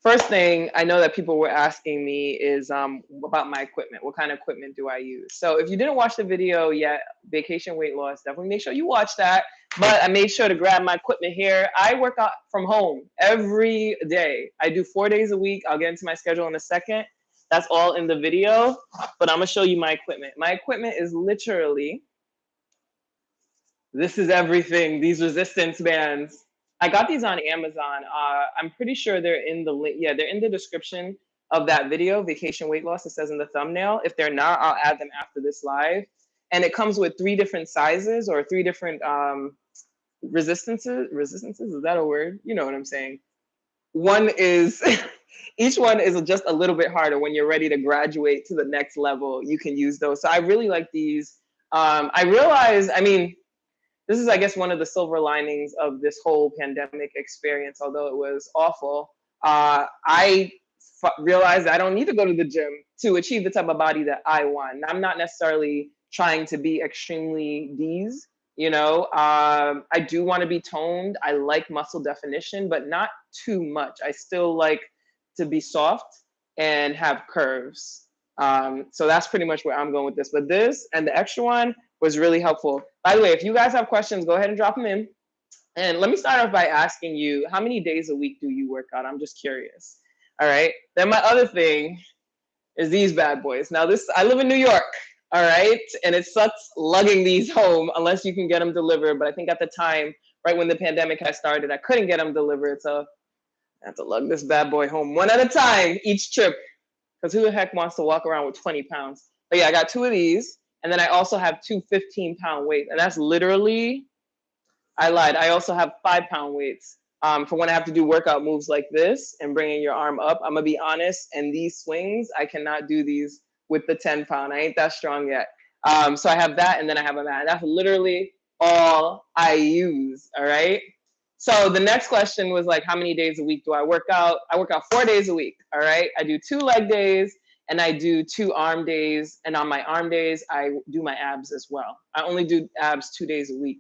First thing I know that people were asking me is about my equipment. What kind of equipment do I use? So if you didn't watch the video yet, vacation weight loss, definitely make sure you watch that. But I made sure to grab my equipment here. I work out from home every day. I do 4 days a week. I'll get into my schedule in a second. That's all in the video, but I'm gonna show you my equipment. My equipment is literally, this is everything, these resistance bands. I got these on Amazon. I'm pretty sure they're in the link. Yeah, they're in the description of that video, Vacation Weight Loss. It says in the thumbnail. If they're not, I'll add them after this live. And it comes with 3 different sizes or 3 different resistances. Resistances, is that a word? You know what I'm saying. One is, each one is just a little bit harder. When you're ready to graduate to the next level, you can use those. So I really like these. I realize, I mean, this is, I guess, one of the silver linings of this whole pandemic experience, although it was awful. I realized I don't need to go to the gym to achieve the type of body that I want. I'm not necessarily trying to be extremely D's, you know. I do want to be toned. I like muscle definition, but not too much. I still like to be soft and have curves. So that's pretty much where I'm going with this. But this and the extra one was really helpful. By the way, if you guys have questions, go ahead and drop them in. And let me start off by asking you, how many days a week do you work out? I'm just curious. All right. Then my other thing is these bad boys. Now I live in New York. All right. And it sucks lugging these home unless you can get them delivered. But I think at the time, right when the pandemic had started, I couldn't get them delivered. So I have to lug this bad boy home one at a time each trip. Because who the heck wants to walk around with 20 pounds? But yeah, I got 2 of these. And then I also have 2 15-pound weights. And that's literally, I lied. I also have 5-pound weights for when I have to do workout moves like this and bringing your arm up. I'm going to be honest. And these swings, I cannot do these with the 10-pound. I ain't that strong yet. So I have that. And then I have a mat. That's literally all I use. All right. So the next question was like, how many days a week do I work out? I work out 4 days a week. All right. I do 2 leg days. And I do 2 arm days. And on my arm days, I do my abs as well. I only do abs 2 days a week.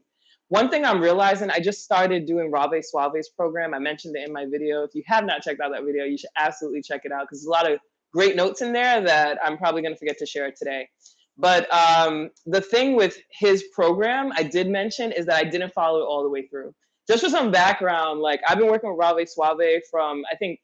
One thing I'm realizing, I just started doing Rave Suave's program. I mentioned it in my video. If you have not checked out that video, you should absolutely check it out because there's a lot of great notes in there that I'm probably going to forget to share today. But the thing with his program, I did mention, is that I didn't follow it all the way through. Just for some background, like I've been working with Rave Suave from, I think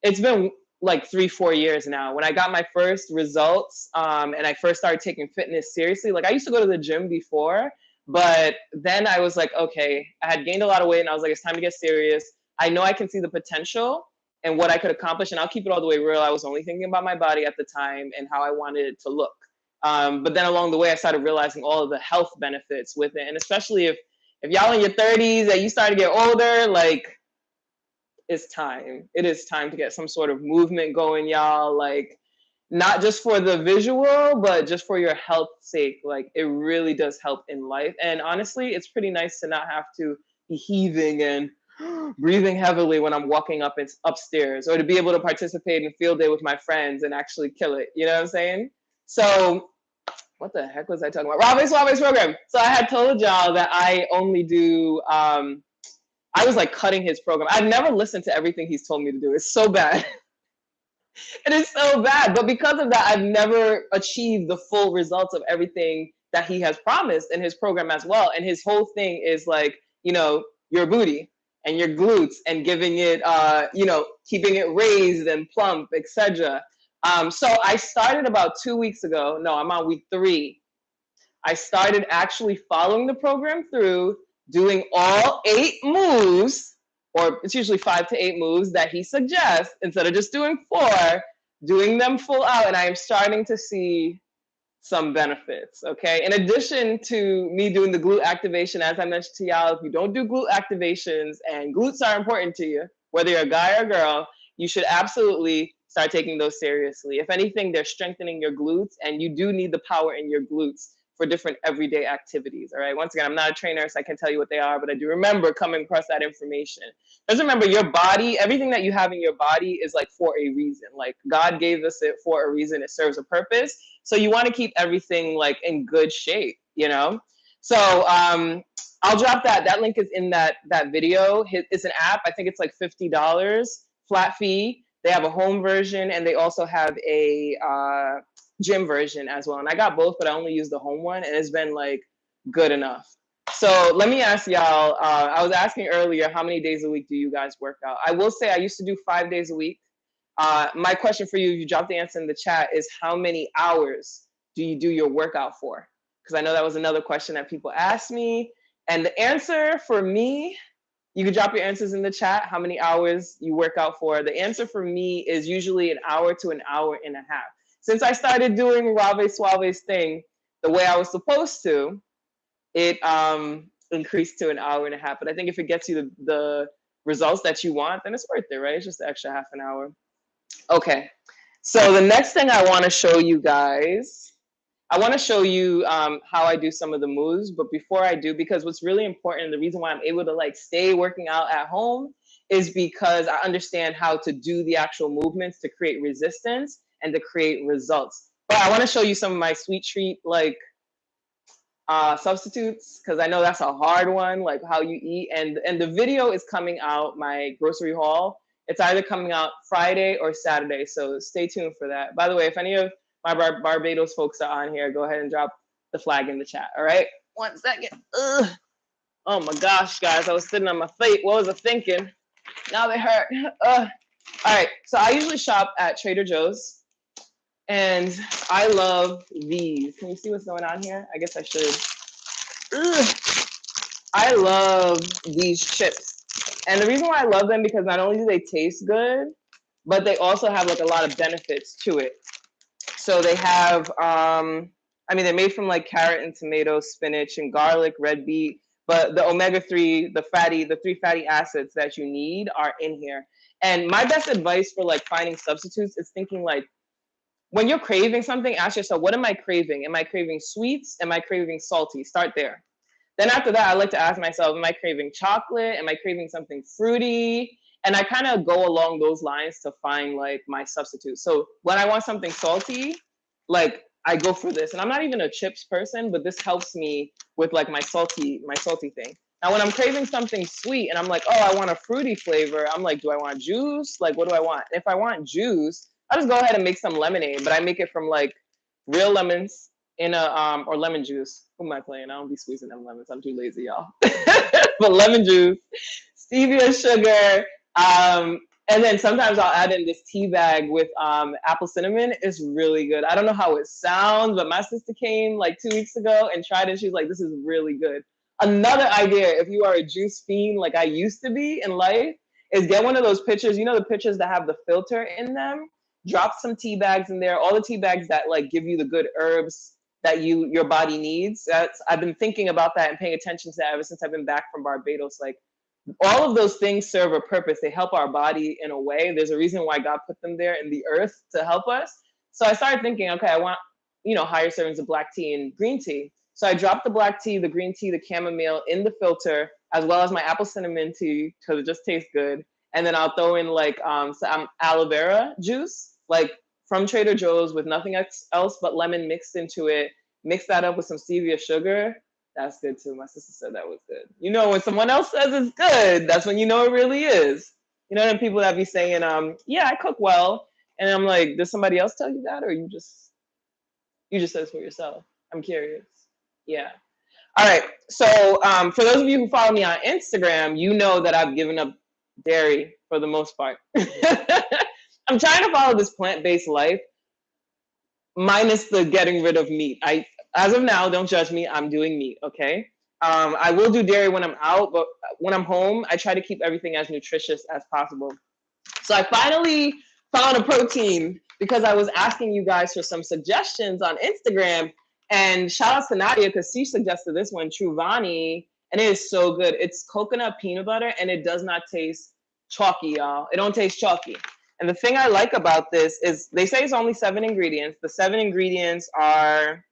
it's been like 3-4 years now. When I got my first results and I first started taking fitness seriously, like I used to go to the gym before, but then I was like, okay, I had gained a lot of weight and I was like, it's time to get serious. I know I can see the potential and what I could accomplish, and I'll keep it all the way real. I was only thinking about my body at the time and how I wanted it to look. But then along the way, I started realizing all of the health benefits with it. And especially if y'all in your 30s and you start to get older, like, it's time. It is time to get some sort of movement going, y'all. Like, not just for the visual, but just for your health's sake. Like, it really does help in life. And honestly, it's pretty nice to not have to be heaving and breathing heavily when I'm walking upstairs, or to be able to participate in field day with my friends and actually kill it. You know what I'm saying? So what the heck was I talking about? Rave Suave's program. So I had told y'all that I only do, I was like cutting his program. I've never listened to everything he's told me to do. It's so bad. It is so bad. But because of that, I've never achieved the full results of everything that he has promised in his program as well. And his whole thing is like, you know, your booty and your glutes and giving it, you know, keeping it raised and plump, etc. So I started about 2 weeks ago. No, I'm on week 3. I started actually following the program through, doing all 8 moves, or it's usually 5 to 8 moves that he suggests, instead of just doing 4, doing them full out. And I am starting to see some benefits, okay? In addition to me doing the glute activation, as I mentioned to y'all, if you don't do glute activations, and glutes are important to you, whether you're a guy or a girl, you should absolutely start taking those seriously. If anything, they're strengthening your glutes, and you do need the power in your glutes for different everyday activities, all right? Once again, I'm not a trainer, so I can't tell you what they are, but I do remember coming across that information. Just remember, your body, everything that you have in your body is like for a reason. Like, God gave us it for a reason. It serves a purpose. So you want to keep everything like in good shape, you know? So I'll drop that. That link is in that video. It's an app. I think it's like $50 flat fee. They have a home version, and they also have a gym version as well. And I got both, but I only use the home one, and it's been like good enough. So let me ask y'all, I was asking earlier, how many days a week do you guys work out? I will say I used to do 5 days a week. My question for you, if you drop the answer in the chat, is how many hours do you do your workout for? Because I know that was another question that people asked me. And the answer for me, you can drop your answers in the chat, how many hours you work out for. The answer for me is usually an hour to an hour and a half. Since I started doing Rave Suave's thing the way I was supposed to, it increased to an hour and a half. But I think if it gets you the results that you want, then it's worth it, right? It's just the extra half an hour. Okay, so the next thing I want to show you guys, I want to show you how I do some of the moves. But before I do, because what's really important, and the reason why I'm able to like stay working out at home is because I understand how to do the actual movements to create resistance and to create results. But I want to show you some of my sweet treat like substitutes, because I know that's a hard one, like how you eat. And the video is coming out, my grocery haul. It's either coming out Friday or Saturday, so stay tuned for that. By the way, if any of my Barbados folks are on here, go ahead and drop the flag in the chat, all right? 1 second. Ugh. Oh my gosh, guys, I was sitting on my feet. What was I thinking? Now they hurt. All right, so I usually shop at Trader Joe's. And I love these. Can you see what's going on here? I guess I should. Ugh. I love these chips. And the reason why I love them, because not only do they taste good, but they also have like a lot of benefits to it. So they have, I mean, they're made from like carrot and tomato, spinach and garlic, red beet, but the omega-3, the 3 fatty acids that you need are in here. And my best advice for like finding substitutes is thinking like, when you're craving something, ask yourself, what am I craving? Am I craving sweets? Am I craving salty? Start there. Then after that, I like to ask myself, am I craving chocolate? Am I craving something fruity? And I kind of go along those lines to find like my substitute. So when I want something salty, like I go for this. And I'm not even a chips person, but this helps me with like my salty thing. Now, when I'm craving something sweet and I'm like, oh, I want a fruity flavor, I'm like, do I want juice? Like, what do I want? If I want juice, I just go ahead and make some lemonade, but I make it from like real lemons in a or lemon juice. Who am I playing? I don't be squeezing them lemons. I'm too lazy, y'all. But lemon juice, stevia, sugar, and then sometimes I'll add in this tea bag with apple cinnamon. It's really good. I don't know how it sounds, but my sister came like 2 weeks ago and tried it. She was like, "This is really good." Another idea, if you are a juice fiend like I used to be in life, is get one of those pitchers. You know the pitchers that have the filter in them. Drop some tea bags in there, all the tea bags that like give you the good herbs that your body needs. I've been thinking about that and paying attention to that ever since I've been back from Barbados. Like all of those things serve a purpose. They help our body in a way. There's a reason why God put them there in the earth to help us. So I started thinking, okay, I want, higher servings of black tea and green tea. So I dropped the black tea, the green tea, the chamomile in the filter, as well as my apple cinnamon tea, because it just tastes good. And then I'll throw in like some aloe vera juice, like from Trader Joe's with nothing else but lemon mixed into it. Mix that up with some stevia sugar. That's good too. My sister said that was good. When someone else says it's good, that's when you know it really is. Them people that be saying, yeah, I cook well. And I'm like, did somebody else tell you that? Or you just said it for yourself? I'm curious. Yeah. All right. So for those of you who follow me on Instagram, you know that I've given up dairy for the most part. I'm trying to follow this plant-based life, minus the getting rid of meat. As of now, don't judge me. I'm doing meat, okay? I will do dairy when I'm out, but when I'm home, I try to keep everything as nutritious as possible. So I finally found a protein because I was asking you guys for some suggestions on Instagram. And shout out to Nadia because she suggested this one, Truvani, and it is so good. It's coconut peanut butter and it does not taste chalky, y'all. It don't taste chalky. And the thing I like about this is they say it's only 7 ingredients. The 7 ingredients are,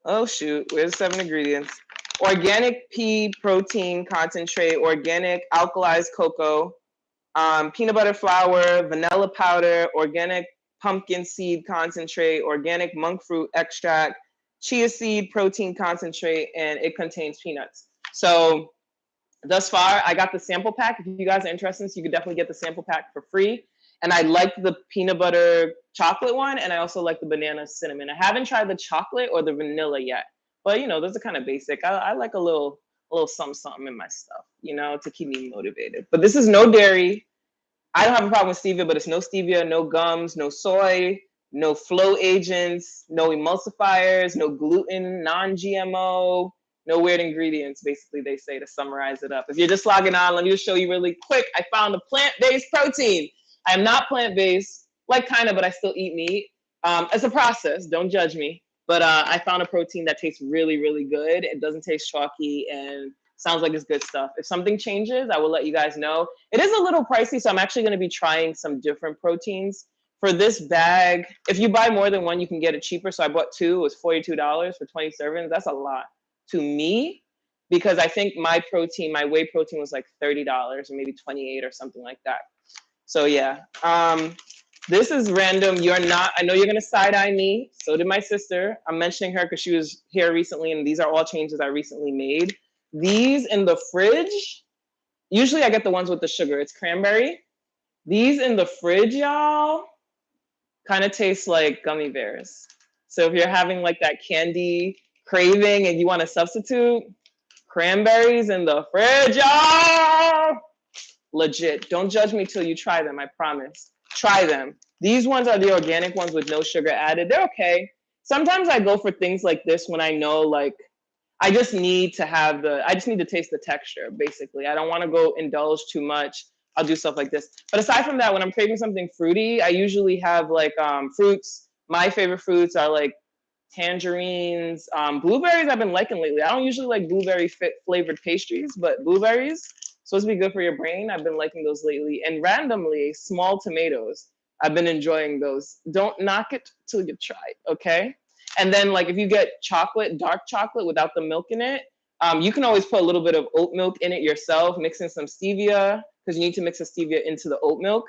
oh shoot, where's the 7 ingredients? Organic pea protein concentrate, organic alkalized cocoa, peanut butter flour, vanilla powder, organic pumpkin seed concentrate, organic monk fruit extract, chia seed protein concentrate, and it contains peanuts. So thus far, I got the sample pack. If you guys are interested, so you can definitely get the sample pack for free. And I like the peanut butter chocolate one, and I also like the banana cinnamon. I haven't tried the chocolate or the vanilla yet, but you know, those are kind of basic. I like a little something something in my stuff, you know, to keep me motivated. But this is no dairy. I don't have a problem with stevia, but it's no stevia, no gums, no soy, no flow agents, no emulsifiers, no gluten, non-GMO, no weird ingredients, basically, they say, to summarize it up. If you're just logging on, let me just show you really quick. I found a plant-based protein. I am not plant-based, like kind of, but I still eat meat. It's a process, don't judge me. But I found a protein that tastes really, really good. It doesn't taste chalky and sounds like it's good stuff. If something changes, I will let you guys know. It is a little pricey, so I'm actually going to be trying some different proteins. For this bag, if you buy more than one, you can get it cheaper. So I bought two. It was $42 for 20 servings. That's a lot to me, because I think my protein, my whey protein, was like $30 or maybe 28 or something like that. So yeah, this is random. You're not, I know you're gonna side eye me. So did my sister. I'm mentioning her because she was here recently, and these are all changes I recently made. These in the fridge, usually I get the ones with the sugar. It's cranberry. These in the fridge, y'all, kind of taste like gummy bears. So if you're having like that candy craving and you want to substitute, cranberries in the fridge, y'all. Legit. Don't judge me till you try them, I promise. Try them. These ones are the organic ones with no sugar added. They're okay. Sometimes I go for things like this when I know, like, I just need to taste the texture, basically. I don't want to go indulge too much. I'll do stuff like this. But aside from that, when I'm craving something fruity, I usually have like fruits. My favorite fruits are like tangerines, blueberries I've been liking lately. I don't usually like blueberry flavored pastries, but blueberries supposed to be good for your brain. I've been liking those lately. And randomly, small tomatoes. I've been enjoying those. Don't knock it till you try it, okay? And then like if you get chocolate, dark chocolate without the milk in it, you can always put a little bit of oat milk in it yourself, mix in some stevia, because you need to mix the stevia into the oat milk.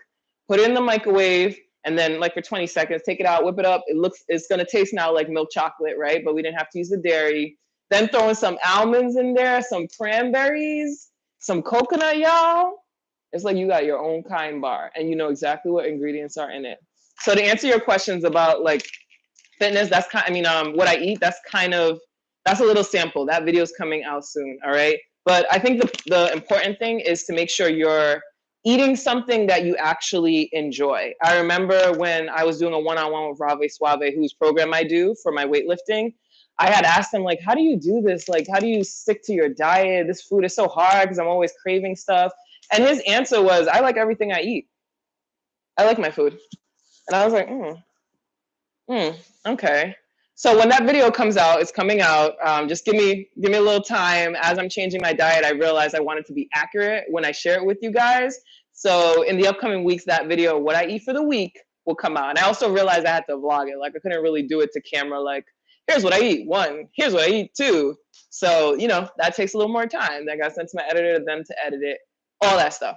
Put it in the microwave, and then like for 20 seconds, take it out, whip it up. It's gonna taste now like milk chocolate, right? But we didn't have to use the dairy. Then throw in some almonds in there, some cranberries, some coconut, y'all. It's like you got your own kind bar, and you know exactly what ingredients are in it. So to answer your questions about like fitness, that's kind, what I eat, that's a little sample. That video is coming out soon, all right? But I think the important thing is to make sure you're eating something that you actually enjoy. I remember when I was doing a one-on-one with Rave Suave, whose program I do for my weightlifting, I had asked him, like, how do you do this? Like, how do you stick to your diet? This food is so hard because I'm always craving stuff. And his answer was, I like everything I eat. I like my food. And I was like, okay. So when that video comes out, it's coming out. Just give me a little time. As I'm changing my diet, I realized I wanted to be accurate when I share it with you guys. So in the upcoming weeks, that video, what I eat for the week, will come out. And I also realized I had to vlog it. Like I couldn't really do it to camera. Like, here's what I eat. 1, here's what I eat. 2. So, you know, that takes a little more time. That got sent to my editor, them to edit it, all that stuff.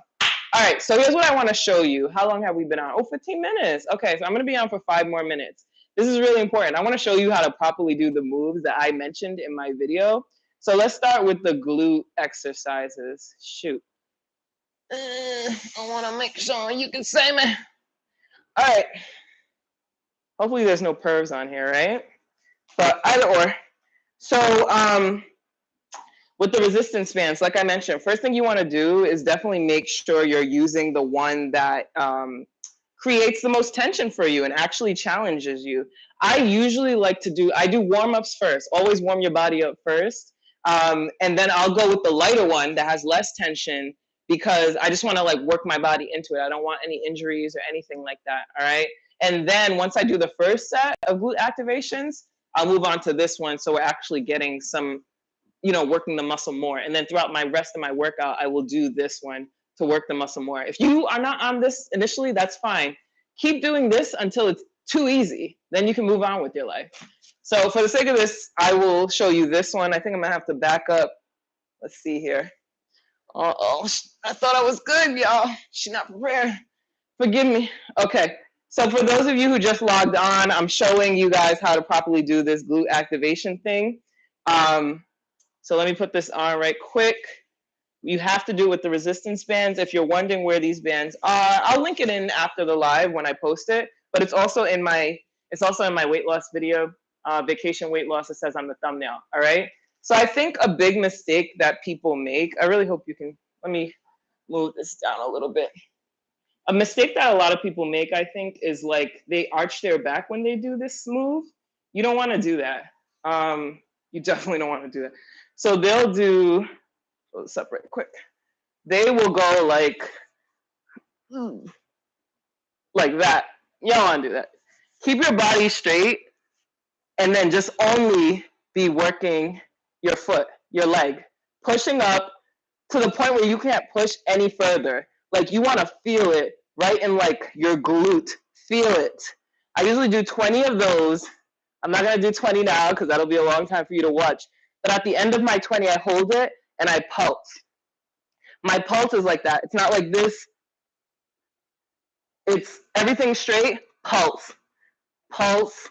All right, so here's what I want to show you. How long have we been on? 15 minutes. Okay, so I'm going to be on for 5 more minutes. This is really important. I want to show you how to properly do the moves that I mentioned in my video. So let's start with the glute exercises. Shoot. I want to make sure you can see me. All right. Hopefully there's no pervs on here, right? But either or. So with the resistance bands, like I mentioned, first thing you want to do is definitely make sure you're using the one that creates the most tension for you and actually challenges you. I usually like to do warm-ups first. Always warm your body up first. And then I'll go with the lighter one that has less tension because I just want to like work my body into it. I don't want any injuries or anything like that, all right? And then once I do the first set of glute activations, I'll move on to this one so we're actually getting some, you know, working the muscle more. And then throughout my rest of my workout, I will do this one to work the muscle more. If you are not on this initially, that's fine. Keep doing this until it's too easy. Then you can move on with your life. So for the sake of this, I will show you this one. I think I'm gonna have to back up. Let's see here. Uh-oh, I thought I was good, y'all. She's not prepared. Forgive me. Okay, so for those of you who just logged on, I'm showing you guys how to properly do this glute activation thing. So let me put this on right quick. You have to do with the resistance bands. If you're wondering where these bands are, I'll link it in after the live when I post it. But it's also in my weight loss video, vacation weight loss. It says on the thumbnail. All right. So I think a big mistake that people make. I really hope you can. Let me move this down a little bit. A mistake that a lot of people make, I think, is like they arch their back when they do this move. You don't want to do that. You definitely don't want to do that. So they'll do. Let's separate quick. They will go like that. You don't want to do that. Keep your body straight and then just only be working your foot, your leg, pushing up to the point where you can't push any further. Like you want to feel it right in like your glute. Feel it. I usually do 20 of those. I'm not going to do 20 now because that'll be a long time for you to watch. But at the end of my 20, I hold it and I pulse. My pulse is like that. It's not like this. It's everything straight, pulse, pulse,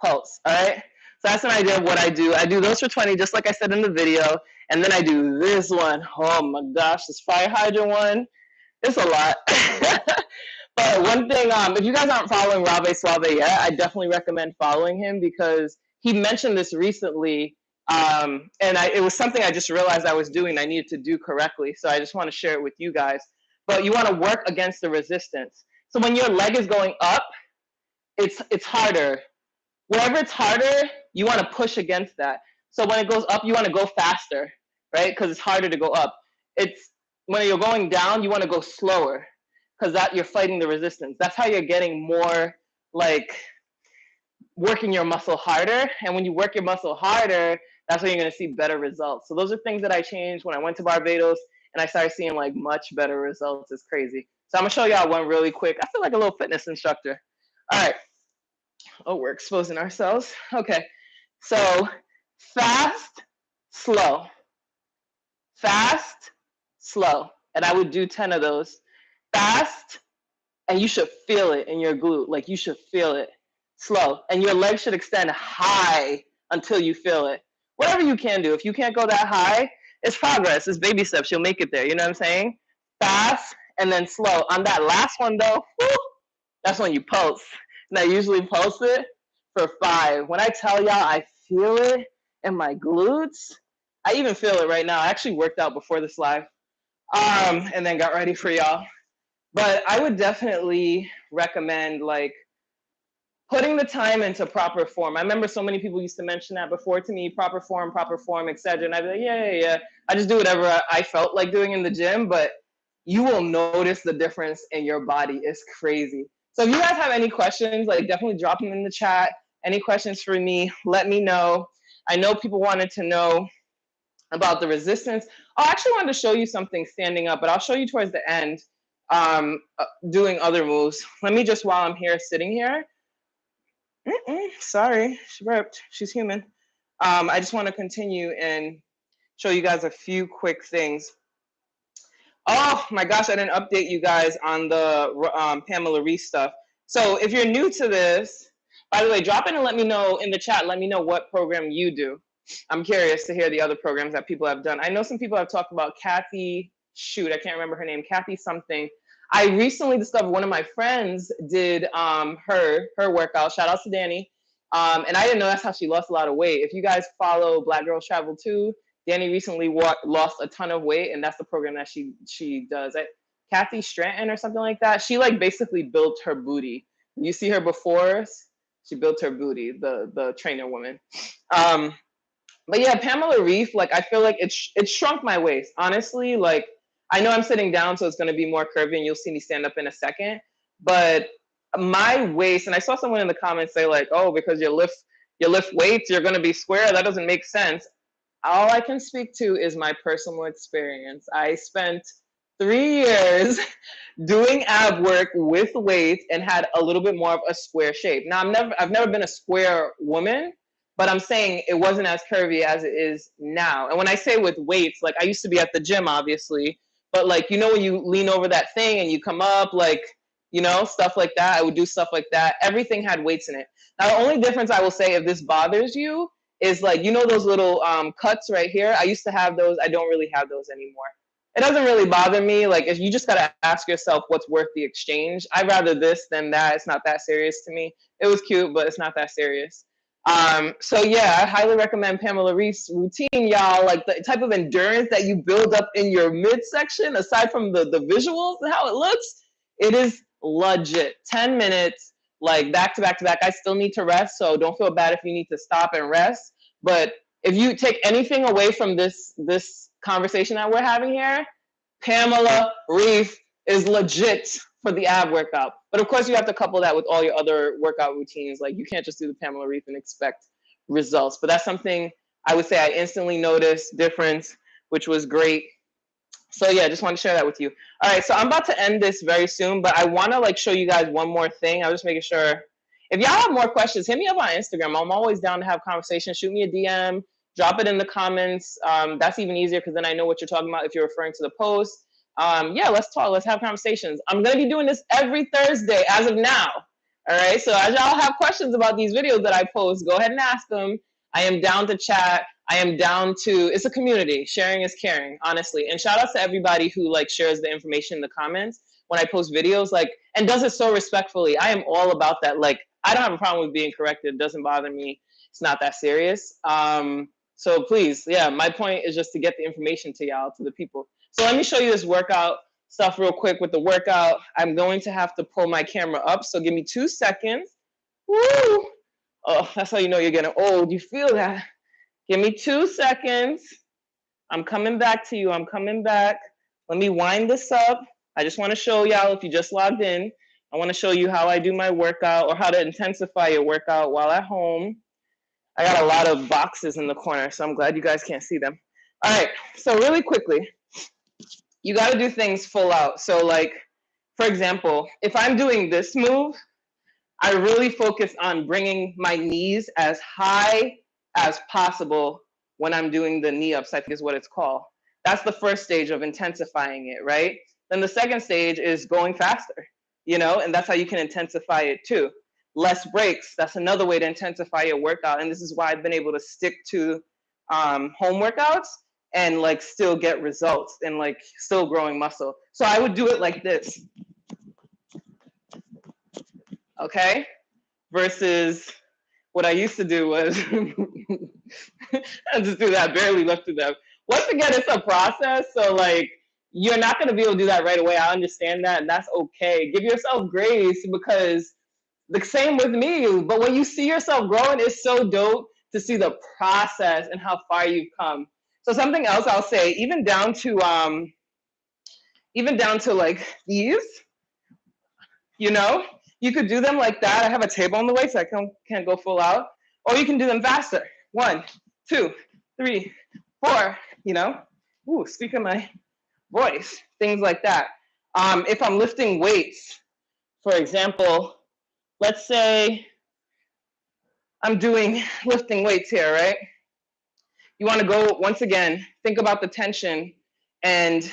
pulse. All right. So that's an idea of what I do. I do those for 20, just like I said in the video. And then I do this one. Oh my gosh, this fire hydrant one. It's a lot. But one thing, if you guys aren't following Rave Suave yet, I definitely recommend following him because he mentioned this recently. And it was something I just realized I was doing. I needed to do correctly. So I just want to share it with you guys. But you want to work against the resistance. So when your leg is going up, it's harder. Wherever it's harder, you want to push against that. So when it goes up, you want to go faster, right? Because it's harder to go up. It's when you're going down, you want to go slower because that you're fighting the resistance. That's how you're getting more like working your muscle harder. And when you work your muscle harder, that's when you're going to see better results. So those are things that I changed when I went to Barbados and I started seeing like much better results. It's crazy. So I'm gonna show y'all one really quick. I feel like a little fitness instructor. All right. Oh, we're exposing ourselves. Okay. So fast, slow, fast, slow. And I would do 10 of those. Fast, and you should feel it in your glute. Like you should feel it. Slow. And your legs should extend high until you feel it. Whatever you can do. If you can't go that high, it's progress. It's baby steps. You'll make it there. You know what I'm saying? Fast and then slow. On that last one though, whoo, that's when you pulse. And I usually pulse it for 5. When I tell y'all I feel it in my glutes, I even feel it right now. I actually worked out before this live and then got ready for y'all. But I would definitely recommend like putting the time into proper form. I remember so many people used to mention that before to me, proper form, etc. And I'd be like, yeah. I just do whatever I felt like doing in the gym, but you will notice the difference in your body. It's crazy. So if you guys have any questions, like definitely drop them in the chat. Any questions for me, let me know. I know people wanted to know about the resistance. I actually wanted to show you something standing up, but I'll show you towards the end doing other moves. Let me just, while I'm here, sitting here. Sorry, she burped. She's human. I just want to continue and show you guys a few quick things. Oh my gosh, I didn't update you guys on the Pamela Reese stuff. So if you're new to this, by the way, drop in and let me know in the chat. Let me know what program you do. I'm curious to hear the other programs that people have done. I know some people have talked about Kathy, shoot, I can't remember her name, Kathy something. I recently discovered one of my friends did her workout. Shout out to Danny. And I didn't know that's how she lost a lot of weight. If you guys follow Black Girls Travel Too, Danny recently lost a ton of weight, and that's the program that she does. Kathy Stratton or something like that. She like basically built her booty. You see her before, she built her booty, the trainer woman. But yeah, Pamela Reif, like I feel like it shrunk my waist. Honestly, like I know I'm sitting down, so it's gonna be more curvy, and you'll see me stand up in a second. But my waist, and I saw someone in the comments say like, oh, because you lift weights, you're gonna be square. That doesn't make sense. All I can speak to is my personal experience. I spent 3 years doing ab work with weights and had a little bit more of a square shape. Now I've never been a square woman, but I'm saying it wasn't as curvy as it is now. And when I say with weights, like I used to be at the gym, obviously, but like, you know, when you lean over that thing and you come up, like, you know, stuff like that, I would do stuff like that. Everything had weights in it. Now, the only difference I will say, if this bothers you, is like, you know, those little cuts right here. I used to have those. I don't really have those anymore. it doesn't really bother me. Like, if you just got to ask yourself what's worth the exchange. I'd rather this than that. It's not that serious to me. It was cute, but it's not that serious. So yeah, I highly recommend Pamela Reif's routine, y'all. Like the type of endurance that you build up in your midsection, aside from the visuals and how it looks, it is legit. 10 minutes, like back to back to back. I still need to rest, so don't feel bad if you need to stop and rest. But if you take anything away from this conversation that we're having here, Pamela Reif is legit for the ab workout. But of course, you have to couple that with all your other workout routines. Like, you can't just do the Pamela Reif and expect results. But that's something I would say I instantly noticed difference, which was great. So yeah, just want to share that with you. All right, so I'm about to end this very soon, but I want to like show you guys one more thing. I'm just making sure. If y'all have more questions, hit me up on Instagram. I'm always down to have conversations. Shoot me a DM, drop it in the comments. That's even easier because then I know what you're talking about if you're referring to the post. Yeah, let's talk. Let's have conversations. I'm going to be doing this every Thursday as of now. All right, so as y'all have questions about these videos that I post, go ahead and ask them. I am down to chat. I am down to, it's a community. Sharing is caring, honestly. And shout out to everybody who like shares the information in the comments when I post videos, like, and does it so respectfully. I am all about that. Like, I don't have a problem with being corrected. It doesn't bother me. It's not that serious. So please, yeah, my point is just to get the information to y'all, to the people. So let me show you this workout stuff real quick with the workout. I'm going to have to pull my camera up. So give me 2 seconds. Woo! Oh, that's how you know you're getting old. You feel that. Give me 2 seconds. I'm coming back to you. I'm coming back. Let me wind this up. I just want to show y'all, if you just logged in, I want to show you how I do my workout, or how to intensify your workout while at home. I got a lot of boxes in the corner, so I'm glad you guys can't see them. All right, so really quickly, you got to do things full out. So like, for example, if I'm doing this move, I really focus on bringing my knees as high as possible when I'm doing the knee ups, I think is what it's called. That's the first stage of intensifying it, right? Then the second stage is going faster, you know, and that's how you can intensify it too. Less breaks, that's another way to intensify your workout. And this is why I've been able to stick to home workouts and like still get results and like still growing muscle. So I would do it like this. Okay? Versus what I used to do was I just do that, barely lifted them. Once again, it's a process. So like, you're not going to be able to do that right away. I understand that, and that's okay. Give yourself grace, because the same with me. But when you see yourself growing, it's so dope to see the process and how far you've come. So something else I'll say, even down to like these, you know, you could do them like that. I have a table on the way, so I can't go full out. Or you can do them faster. 1, 2, 3, 4, you know. Ooh, speak of my voice, things like that. If I'm lifting weights, for example, let's say I'm lifting weights here, right? You want to go, once again, think about the tension and,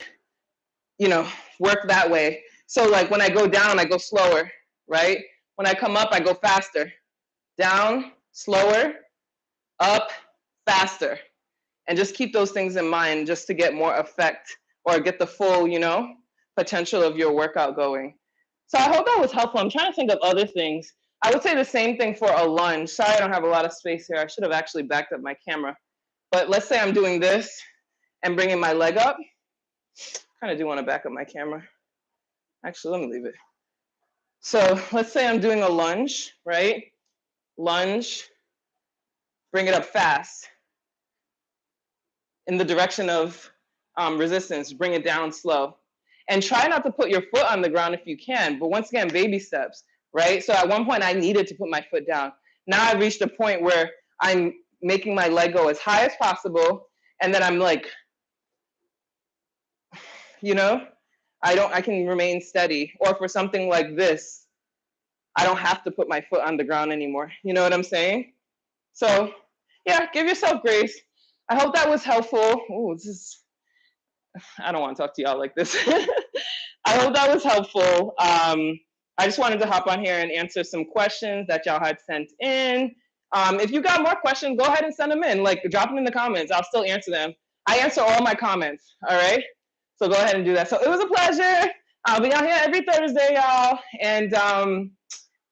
you know, work that way. So like when I go down, I go slower, right? When I come up, I go faster. Down, slower, up, faster. And just keep those things in mind just to get more effect, or get the full, you know, potential of your workout going. So I hope that was helpful. I'm trying to think of other things. I would say the same thing for a lunge. Sorry, I don't have a lot of space here. I should have actually backed up my camera. But let's say I'm doing this and bringing my leg up. Kind of do want to back up my camera. Actually, let me leave it. So let's say I'm doing a lunge, right? Lunge, bring it up fast. In the direction of resistance, bring it down slow. And try not to put your foot on the ground if you can, but once again, baby steps, right? So at one point I needed to put my foot down. Now I've reached a point where I'm making my leg go as high as possible, and then I'm like, you know, I can remain steady. Or for something like this, I don't have to put my foot on the ground anymore. You know what I'm saying? So yeah, give yourself grace. I hope that was helpful. Oh, I don't want to talk to y'all like this. I hope that was helpful. I just wanted to hop on here and answer some questions that y'all had sent in. If you got more questions, go ahead and send them in. Like, drop them in the comments. I'll still answer them. I answer all my comments, all right? So go ahead and do that. So it was a pleasure. I'll be out here every Thursday, y'all. And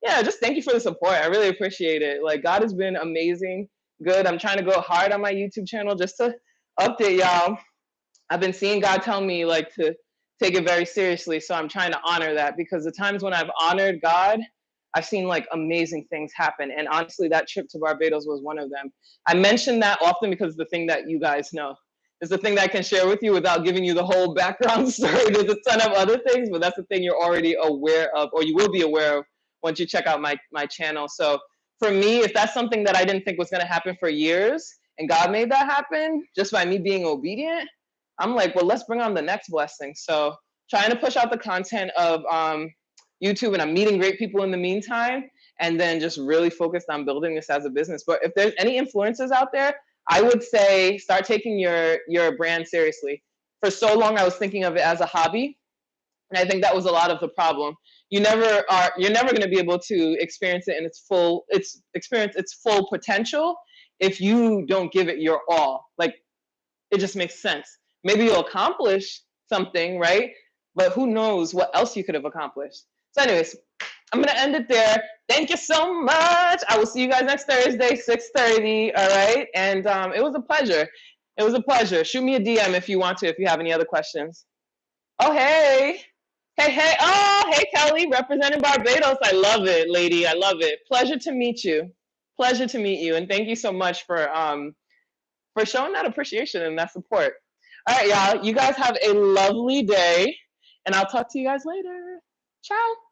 yeah, just thank you for the support. I really appreciate it. Like, God has been amazing, good. I'm trying to go hard on my YouTube channel just to update y'all. I've been seeing God tell me like to take it very seriously. So I'm trying to honor that, because the times when I've honored God, I've seen like amazing things happen. And honestly, that trip to Barbados was one of them. I mention that often because it's the thing that you guys know. It's the thing that I can share with you without giving you the whole background story. There's a ton of other things, but that's the thing you're already aware of, or you will be aware of once you check out my channel. So for me, if that's something that I didn't think was going to happen for years, and God made that happen just by me being obedient, I'm like, well, let's bring on the next blessing. So trying to push out the content of YouTube, and I'm meeting great people in the meantime, and then just really focused on building this as a business. But if there's any influencers out there, I would say start taking your brand seriously. For so long, I was thinking of it as a hobby. And I think that was a lot of the problem. You're never going to be able to experience it in its full potential if you don't give it your all. Like, it just makes sense. Maybe you'll accomplish something, right? But who knows what else you could have accomplished. So anyways, I'm going to end it there. Thank you so much. I will see you guys next Thursday, 6:30. All right. And it was a pleasure. It was a pleasure. Shoot me a DM if you want to, if you have any other questions. Oh, hey. Hey. Oh, hey, Kelly, representing Barbados. I love it, lady. I love it. Pleasure to meet you. Pleasure to meet you. And thank you so much for showing that appreciation and that support. All right, y'all. You guys have a lovely day, and I'll talk to you guys later. Ciao.